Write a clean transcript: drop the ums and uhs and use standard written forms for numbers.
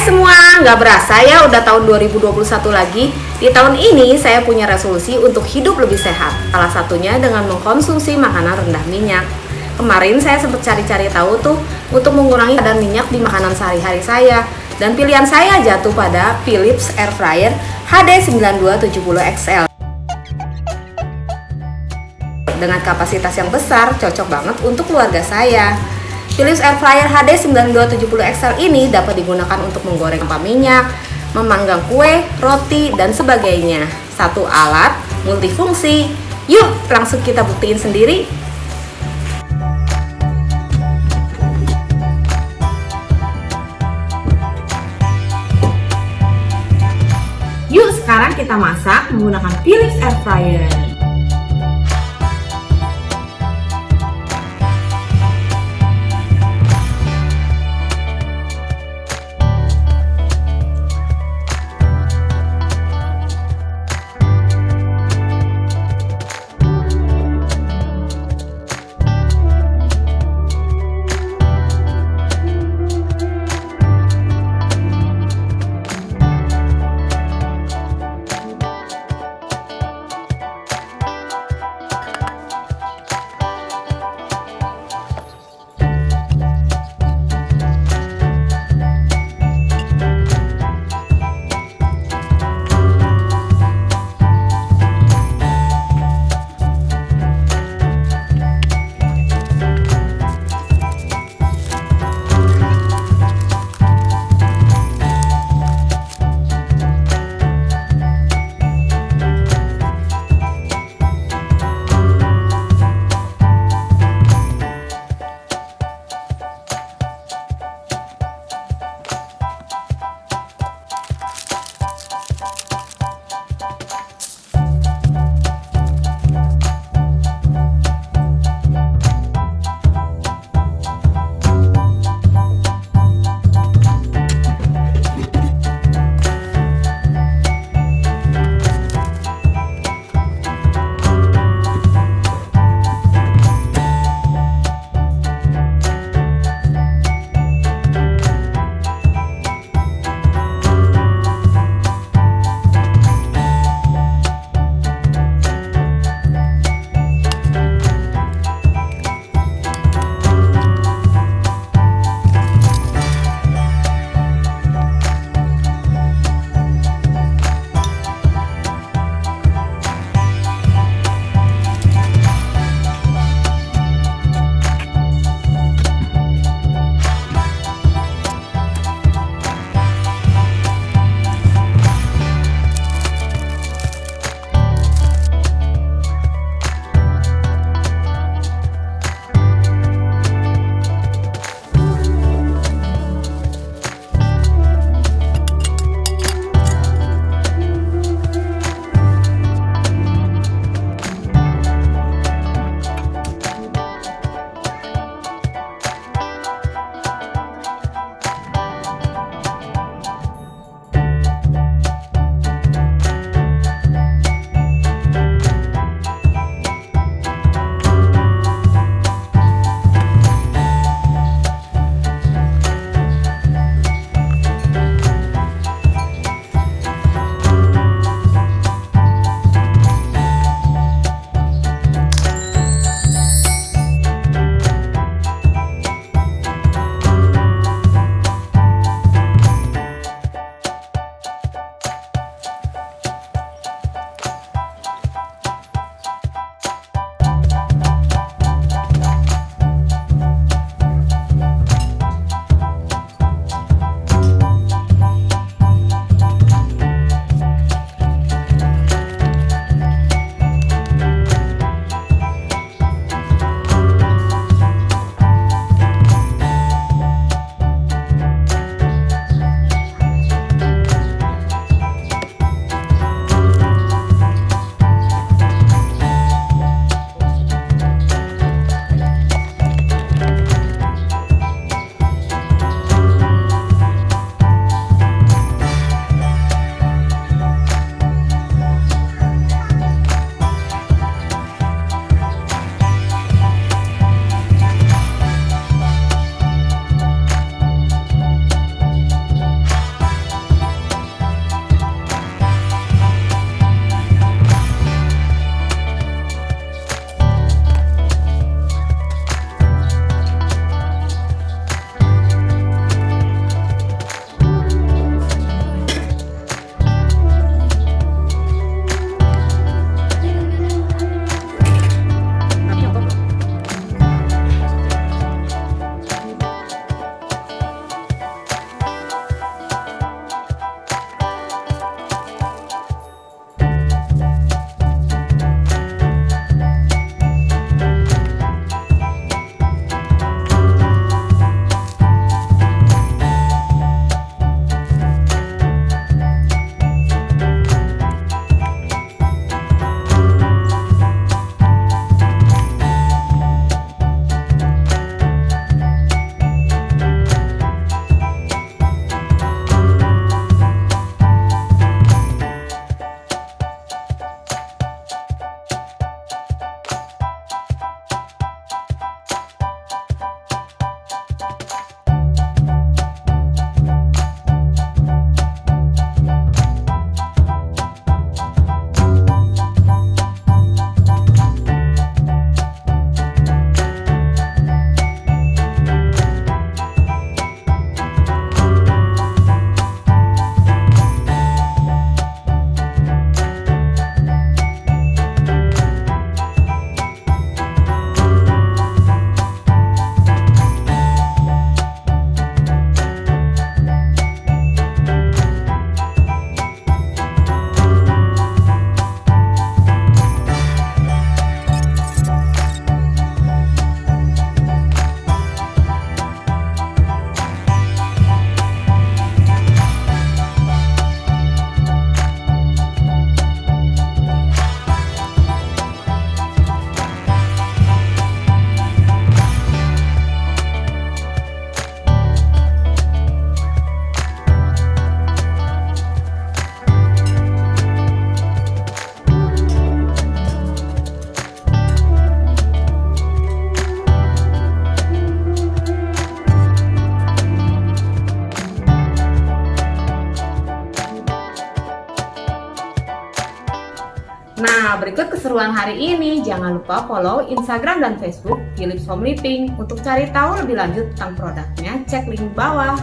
semua, nggak berasa ya udah tahun 2021 lagi. Di tahun ini saya punya resolusi untuk hidup lebih sehat. Salah satunya dengan mengkonsumsi makanan rendah minyak. Kemarin saya sempat cari-cari tahu tuh untuk mengurangi kadar minyak di makanan sehari-hari saya. Dan pilihan saya jatuh pada Philips Air Fryer HD 9270 XL. Dengan kapasitas yang besar, cocok banget untuk keluarga saya. Philips Air Fryer HD 9270 XL ini dapat digunakan untuk menggoreng tanpa minyak, memanggang kue, roti, dan sebagainya. Satu alat multifungsi. Yuk, langsung kita buktiin sendiri. Yuk, sekarang kita masak menggunakan Philips Air Fryer. Nah, berikut keseruan hari ini. Jangan lupa follow Instagram dan Facebook Philips Home Living. Untuk cari tahu lebih lanjut tentang produknya, cek link bawah.